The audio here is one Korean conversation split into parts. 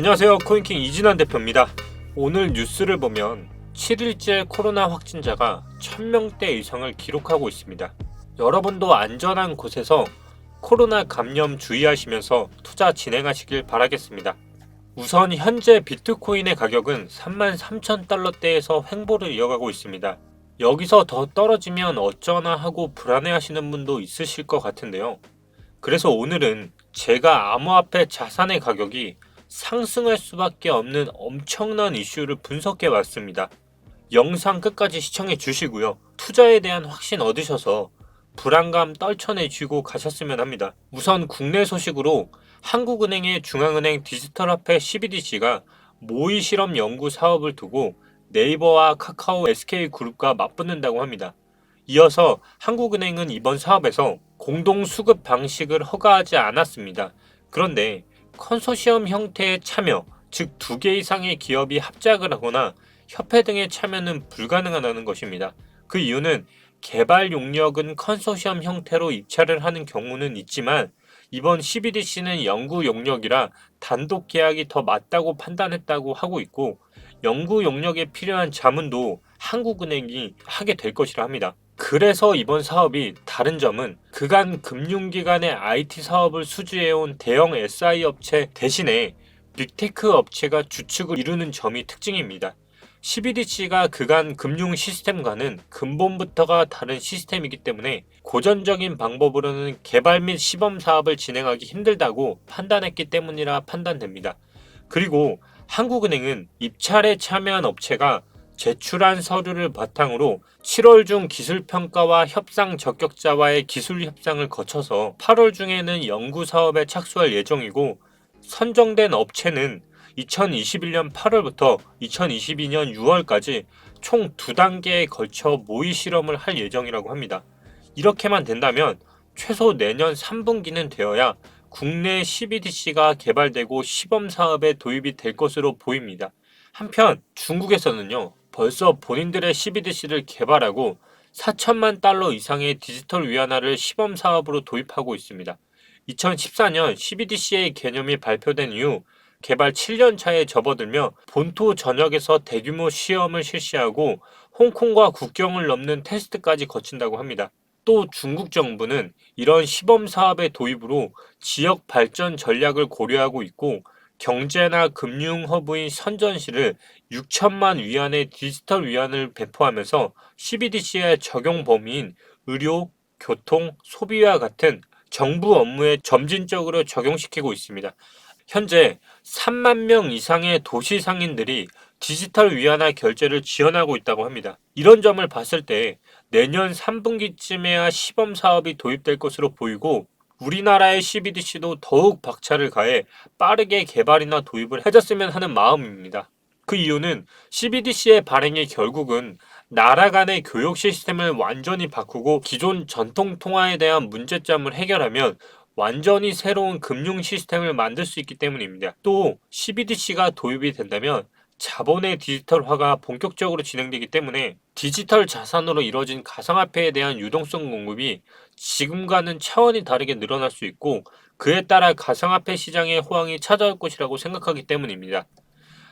안녕하세요. 코인킹 이진환 대표입니다. 오늘 뉴스를 보면 7일째 코로나 확진자가 1000명대 이상을 기록하고 있습니다. 여러분도 안전한 곳에서 코로나 감염 주의하시면서 투자 진행하시길 바라겠습니다. 우선 현재 비트코인의 가격은 33,000달러대에서 횡보를 이어가고 있습니다. 여기서 더 떨어지면 어쩌나 하고 불안해하시는 분도 있으실 것 같은데요. 그래서 오늘은 제가 암호화폐 자산의 가격이 상승할 수밖에 없는 엄청난 이슈를 분석해 왔습니다. 영상 끝까지 시청해 주시고요. 투자에 대한 확신 얻으셔서 불안감 떨쳐내주고 가셨으면 합니다. 우선 국내 소식으로 한국은행의 중앙은행 디지털화폐 CBDC가 모의 실험 연구 사업을 두고 네이버와 카카오 SK그룹과 맞붙는다고 합니다. 이어서 한국은행은 이번 사업에서 공동 수급 방식을 허가하지 않았습니다. 그런데 컨소시엄 형태의 참여, 즉 2개 이상의 기업이 합작을 하거나 협회 등의 참여는 불가능하다는 것입니다. 그 이유는 개발 용역은 컨소시엄 형태로 입찰을 하는 경우는 있지만 이번 CBDC는 연구 용역이라 단독 계약이 더 맞다고 판단했다고 하고 있고 연구 용역에 필요한 자문도 한국은행이 하게 될 것이라 합니다. 그래서 이번 사업이 다른 점은 그간 금융기관의 IT 사업을 수주해온 대형 SI 업체 대신에 빅테크 업체가 주축을 이루는 점이 특징입니다. CBDC가 그간 금융 시스템과는 근본부터가 다른 시스템이기 때문에 고전적인 방법으로는 개발 및 시범 사업을 진행하기 힘들다고 판단했기 때문이라 판단됩니다. 그리고 한국은행은 입찰에 참여한 업체가 제출한 서류를 바탕으로 7월 중 기술평가와 협상 적격자와의 기술 협상을 거쳐서 8월 중에는 연구 사업에 착수할 예정이고 선정된 업체는 2021년 8월부터 2022년 6월까지 총 2단계에 걸쳐 모의 실험을 할 예정이라고 합니다. 이렇게만 된다면 최소 내년 3분기는 되어야 국내 CBDC가 개발되고 시범 사업에 도입이 될 것으로 보입니다. 한편 중국에서는요, 벌써 본인들의 CBDC를 개발하고 4천만 달러 이상의 디지털 위안화를 시범 사업으로 도입하고 있습니다. 2014년 CBDC의 개념이 발표된 이후 개발 7년 차에 접어들며 본토 전역에서 대규모 시험을 실시하고 홍콩과 국경을 넘는 테스트까지 거친다고 합니다. 또 중국 정부는 이런 시범 사업의 도입으로 지역 발전 전략을 고려하고 있고 경제나 금융 허브인 선전시를 6천만 위안의 디지털 위안을 배포하면서 CBDC의 적용 범위인 의료, 교통, 소비와 같은 정부 업무에 점진적으로 적용시키고 있습니다. 현재 3만 명 이상의 도시 상인들이 디지털 위안화 결제를 지원하고 있다고 합니다. 이런 점을 봤을 때 내년 3분기쯤에야 시범 사업이 도입될 것으로 보이고 우리나라의 CBDC도 더욱 박차를 가해 빠르게 개발이나 도입을 해줬으면 하는 마음입니다. 그 이유는 CBDC의 발행이 결국은 나라 간의 교육 시스템을 완전히 바꾸고 기존 전통 통화에 대한 문제점을 해결하면 완전히 새로운 금융 시스템을 만들 수 있기 때문입니다. 또 CBDC가 도입이 된다면 자본의 디지털화가 본격적으로 진행되기 때문에 디지털 자산으로 이루어진 가상화폐에 대한 유동성 공급이 지금과는 차원이 다르게 늘어날 수 있고 그에 따라 가상화폐 시장의 호황이 찾아올 것이라고 생각하기 때문입니다.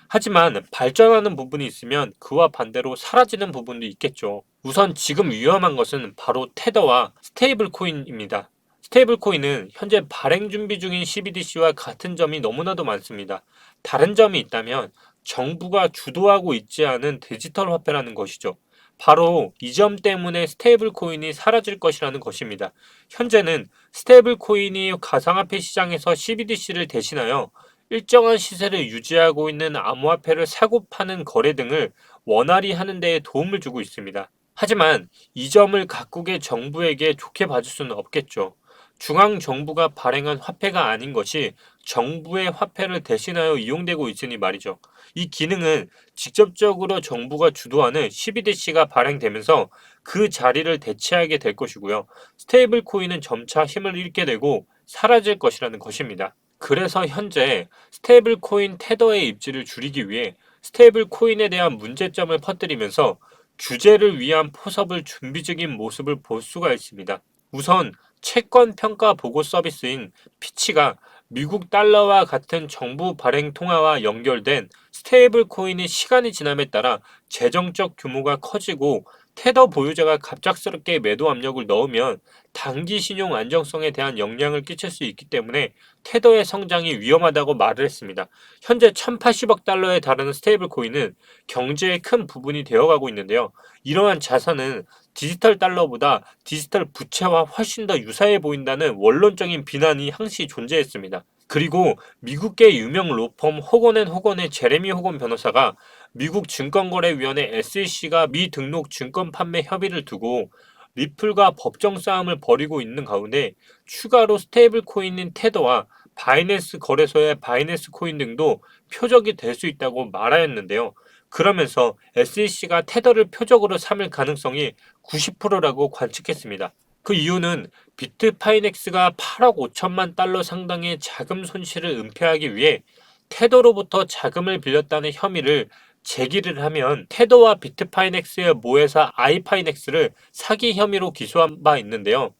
하지만 발전하는 부분이 있으면 그와 반대로 사라지는 부분도 있겠죠. 우선 지금 위험한 것은 바로 테더와 스테이블 코인입니다. 스테이블 코인은 현재 발행 준비 중인 CBDC와 같은 점이 너무나도 많습니다. 다른 점이 있다면 정부가 주도하고 있지 않은 디지털 화폐라는 것이죠. 바로 이 점 때문에 스테이블 코인이 사라질 것이라는 것입니다. 현재는 스테이블 코인이 가상화폐 시장에서 CBDC를 대신하여 일정한 시세를 유지하고 있는 암호화폐를 사고 파는 거래 등을 원활히 하는 데에 도움을 주고 있습니다. 하지만 이 점을 각국의 정부에게 좋게 봐줄 수는 없겠죠. 중앙정부가 발행한 화폐가 아닌 것이 정부의 화폐를 대신하여 이용되고 있으니 말이죠. 이 기능은 직접적으로 정부가 주도하는 CBDC가 발행되면서 그 자리를 대체하게 될 것이고요. 스테이블 코인은 점차 힘을 잃게 되고 사라질 것이라는 것입니다. 그래서 현재 스테이블 코인 테더의 입지를 줄이기 위해 스테이블 코인에 대한 문제점을 퍼뜨리면서 규제를 위한 포섭을 준비 중인 모습을 볼 수가 있습니다. 우선 채권 평가 보고 서비스인 피치가 미국 달러와 같은 정부 발행 통화와 연결된 스테이블 코인이 시간이 지남에 따라 재정적 규모가 커지고 테더 보유자가 갑작스럽게 매도 압력을 넣으면 단기 신용 안정성에 대한 영향을 끼칠 수 있기 때문에 테더의 성장이 위험하다고 말을 했습니다. 현재 1,080억 달러에 달하는 스테이블 코인은 경제의 큰 부분이 되어가고 있는데요. 이러한 자산은 디지털 달러보다 디지털 부채와 훨씬 더 유사해 보인다는 원론적인 비난이 항시 존재했습니다. 그리고 미국계 유명 로펌 호건앤호건의 제레미 호건 변호사가 미국 증권거래위원회 SEC가 미등록 증권 판매 협의를 두고 리플과 법정 싸움을 벌이고 있는 가운데 추가로 스테이블 코인인 테더와 바이낸스 거래소의 바이낸스 코인 등도 표적이 될 수 있다고 말하였는데요. 그러면서 SEC가 테더를 표적으로 삼을 가능성이 90%라고 관측했습니다. 그 이유는 비트파이넥스가 8억 5천만 달러 상당의 자금 손실을 은폐하기 위해 테더로부터 자금을 빌렸다는 혐의를 제기를 하면 테더와 비트파이넥스의 모회사 아이파이넥스를 사기 혐의로 기소한 바 있는데요.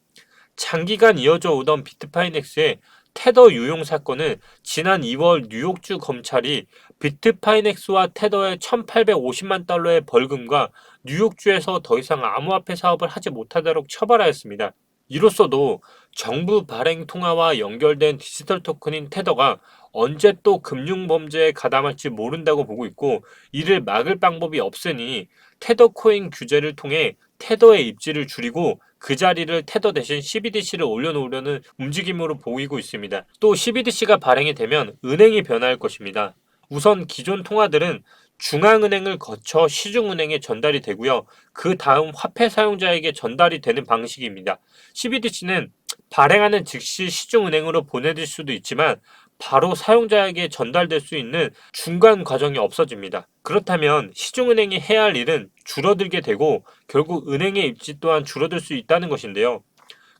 장기간 이어져 오던 비트파이넥스의 테더 유용 사건은 지난 2월 뉴욕주 검찰이 비트파이넥스와 테더의 1,850만 달러의 벌금과 뉴욕주에서 더 이상 암호화폐 사업을 하지 못하도록 처벌하였습니다. 이로써도 정부 발행 통화와 연결된 디지털 토큰인 테더가 언제 또 금융범죄에 가담할지 모른다고 보고 있고 이를 막을 방법이 없으니 테더 코인 규제를 통해 테더의 입지를 줄이고 그 자리를 테더 대신 CBDC를 올려놓으려는 움직임으로 보이고 있습니다. 또 CBDC가 발행이 되면 은행이 변화할 것입니다. 우선 기존 통화들은 중앙은행을 거쳐 시중은행에 전달이 되고요. 그 다음 화폐 사용자에게 전달이 되는 방식입니다. CBDC는 발행하는 즉시 시중은행으로 보내질 수도 있지만 바로 사용자에게 전달될 수 있는 중간 과정이 없어집니다. 그렇다면 시중은행이 해야 할 일은 줄어들게 되고 결국 은행의 입지 또한 줄어들 수 있다는 것인데요.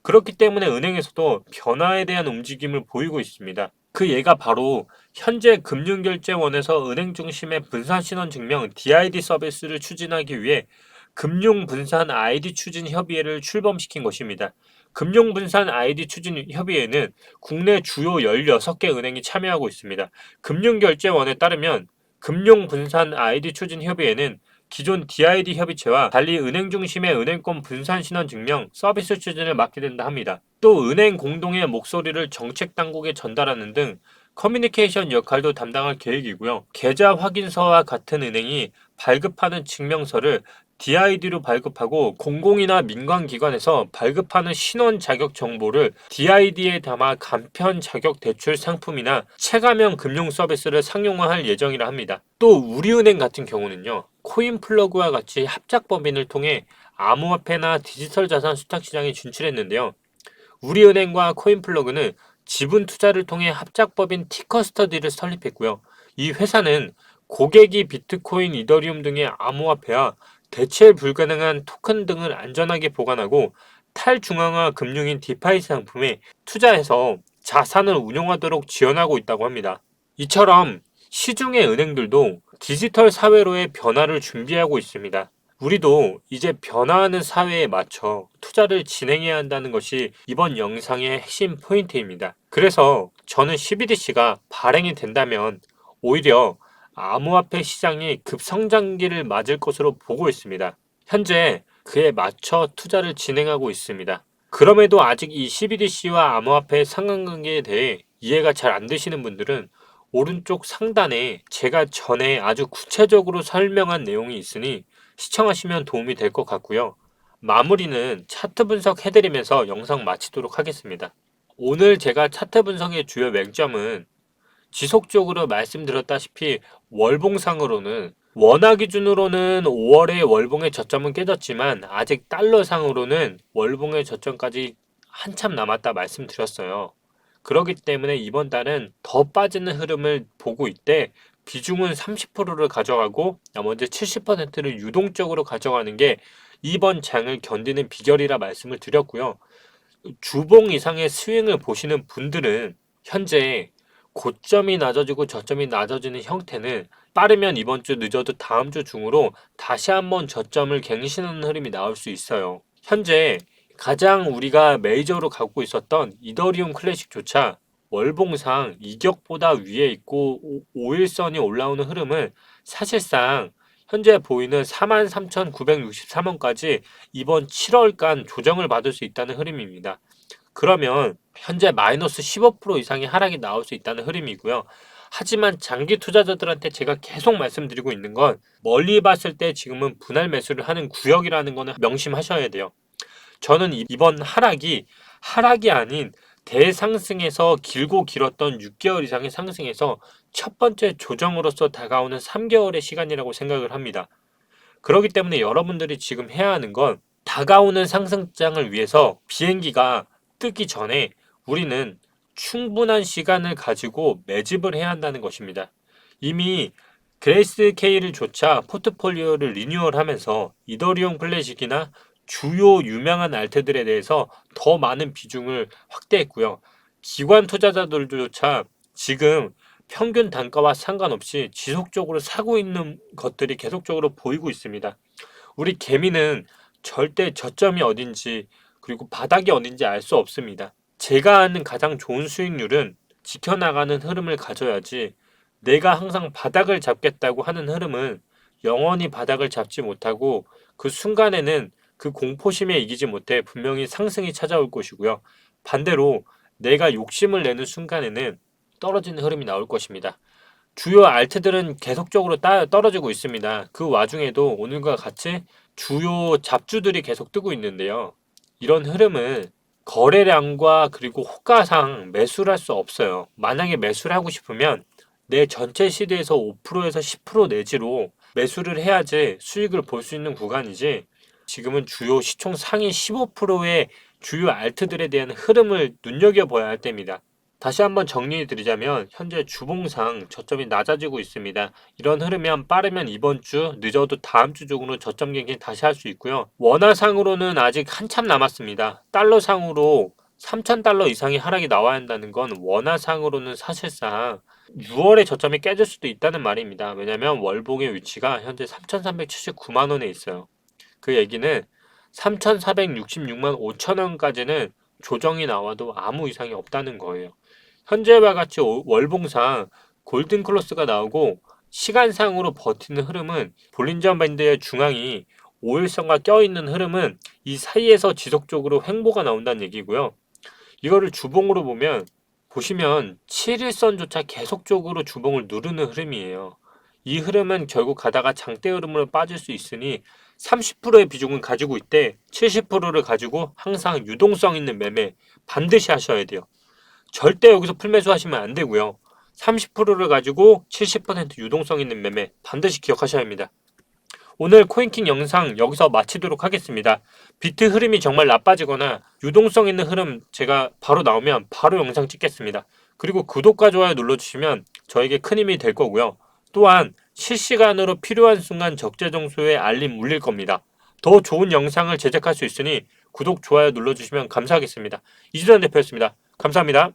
그렇기 때문에 은행에서도 변화에 대한 움직임을 보이고 있습니다. 그 예가 바로 현재 금융결제원에서 은행 중심의 분산신원 증명 DID 서비스를 추진하기 위해 금융분산 ID 추진 협의회를 출범시킨 것입니다. 금융분산 ID 추진 협의회는 국내 주요 16개 은행이 참여하고 있습니다. 금융결제원에 따르면 금융분산 ID 추진 협의회는 기존 DID 협의체와 달리 은행 중심의 은행권 분산 신원 증명 서비스 추진을 맡게 된다 합니다. 또 은행 공동의 목소리를 정책 당국에 전달하는 등 커뮤니케이션 역할도 담당할 계획이고요. 계좌 확인서와 같은 은행이 발급하는 증명서를 DID로 발급하고 공공이나 민간기관에서 발급하는 신원 자격 정보를 DID에 담아 간편 자격 대출 상품이나 체감형 금융 서비스를 상용화할 예정이라 합니다. 또 우리은행 같은 경우는요. 코인플러그와 같이 합작법인을 통해 암호화폐나 디지털 자산 수탁 시장에 진출했는데요. 우리은행과 코인플러그는 지분 투자를 통해 합작법인 티커스터디를 설립했고요. 이 회사는 고객이 비트코인, 이더리움 등의 암호화폐와 대체 불가능한 토큰 등을 안전하게 보관하고 탈중앙화 금융인 디파이 상품에 투자해서 자산을 운용하도록 지원하고 있다고 합니다. 이처럼 시중의 은행들도 디지털 사회로의 변화를 준비하고 있습니다. 우리도 이제 변화하는 사회에 맞춰 투자를 진행해야 한다는 것이 이번 영상의 핵심 포인트입니다. 그래서 저는 CBDC가 발행이 된다면 오히려 암호화폐 시장이 급성장기를 맞을 것으로 보고 있습니다. 현재 그에 맞춰 투자를 진행하고 있습니다. 그럼에도 아직 이 CBDC와 암호화폐의 상관관계에 대해 이해가 잘 안 되시는 분들은 오른쪽 상단에 제가 전에 아주 구체적으로 설명한 내용이 있으니 시청하시면 도움이 될 것 같고요. 마무리는 차트 분석 해드리면서 영상 마치도록 하겠습니다. 오늘 제가 차트 분석의 주요 맹점은 지속적으로 말씀드렸다시피 월봉상으로는 원화 기준으로는 5월에 월봉의 저점은 깨졌지만 아직 달러상으로는 월봉의 저점까지 한참 남았다 말씀드렸어요. 그렇기 때문에 이번 달은 더 빠지는 흐름을 보고 있대 비중은 30%를 가져가고 나머지 70%를 유동적으로 가져가는 게 이번 장을 견디는 비결이라 말씀을 드렸고요. 주봉 이상의 스윙을 보시는 분들은 현재 고점이 낮아지고 저점이 낮아지는 형태는 빠르면 이번 주 늦어도 다음 주 중으로 다시 한번 저점을 갱신하는 흐름이 나올 수 있어요. 현재 가장 우리가 메이저로 갖고 있었던 이더리움 클래식조차 월봉상 이격보다 위에 있고 5일선이 올라오는 흐름은 사실상 현재 보이는 43,963원까지 이번 7월간 조정을 받을 수 있다는 흐름입니다. 그러면 현재 마이너스 15% 이상의 하락이 나올 수 있다는 흐름이고요. 하지만 장기 투자자들한테 제가 계속 말씀드리고 있는 건 멀리 봤을 때 지금은 분할 매수를 하는 구역이라는 거는 명심하셔야 돼요. 저는 이번 하락이 아닌 대상승에서 길고 길었던 6개월 이상의 상승에서 첫 번째 조정으로서 다가오는 3개월의 시간이라고 생각을 합니다. 그렇기 때문에 여러분들이 지금 해야 하는 건 다가오는 상승장을 위해서 비행기가 뜨기 전에 우리는 충분한 시간을 가지고 매집을 해야 한다는 것입니다. 이미 그레이스 케이를 조차 포트폴리오를 리뉴얼하면서 이더리움 클래식이나 주요 유명한 알트들에 대해서 더 많은 비중을 확대했고요. 기관 투자자들조차 지금 평균 단가와 상관없이 지속적으로 사고 있는 것들이 계속적으로 보이고 있습니다. 우리 개미는 절대 저점이 어딘지 그리고 바닥이 어딘지 알 수 없습니다. 제가 아는 가장 좋은 수익률은 지켜나가는 흐름을 가져야지 내가 항상 바닥을 잡겠다고 하는 흐름은 영원히 바닥을 잡지 못하고 그 순간에는 그 공포심에 이기지 못해 분명히 상승이 찾아올 것이고요. 반대로 내가 욕심을 내는 순간에는 떨어지는 흐름이 나올 것입니다. 주요 알트들은 계속적으로 떨어지고 있습니다. 그 와중에도 오늘과 같이 주요 잡주들이 계속 뜨고 있는데요. 이런 흐름은 거래량과 그리고 호가상 매수를 할 수 없어요. 만약에 매수를 하고 싶으면 내 전체 시드에서 5%에서 10% 내지로 매수를 해야지 수익을 볼 수 있는 구간이지, 지금은 주요 시총 상위 15%의 주요 알트들에 대한 흐름을 눈여겨봐야 할 때입니다. 다시 한번 정리해 드리자면 현재 주봉상 저점이 낮아지고 있습니다. 이런 흐름이 빠르면 이번 주, 늦어도 다음 주 중으로 저점 갱신 다시 할 수 있고요. 원화상으로는 아직 한참 남았습니다. 달러상으로 3,000달러 이상의 하락이 나와야 한다는 건 원화상으로는 사실상 6월에 저점이 깨질 수도 있다는 말입니다. 왜냐하면 월봉의 위치가 현재 3,379만 원에 있어요. 그 얘기는 3,466만 5천 원까지는 조정이 나와도 아무 이상이 없다는 거예요. 현재와 같이 월봉상 골든 클로스가 나오고 시간상으로 버티는 흐름은 볼린저 밴드의 중앙이 5일선과 껴있는 흐름은 이 사이에서 지속적으로 횡보가 나온다는 얘기고요. 이거를 주봉으로 보시면 7일선조차 계속적으로 주봉을 누르는 흐름이에요. 이 흐름은 결국 가다가 장대 흐름으로 빠질 수 있으니 30%의 비중을 가지고 있되 70%를 가지고 항상 유동성 있는 매매 반드시 하셔야 돼요. 절대 여기서 풀매수 하시면 안 되고요. 30%를 가지고 70% 유동성 있는 매매 반드시 기억하셔야 합니다. 오늘 코인킹 영상 여기서 마치도록 하겠습니다. 비트 흐름이 정말 나빠지거나 유동성 있는 흐름 제가 바로 나오면 바로 영상 찍겠습니다. 그리고 구독과 좋아요 눌러주시면 저에게 큰 힘이 될 거고요. 또한 실시간으로 필요한 순간 적재정소에 알림 울릴 겁니다. 더 좋은 영상을 제작할 수 있으니 구독, 좋아요 눌러주시면 감사하겠습니다. 이주단 대표였습니다. 감사합니다.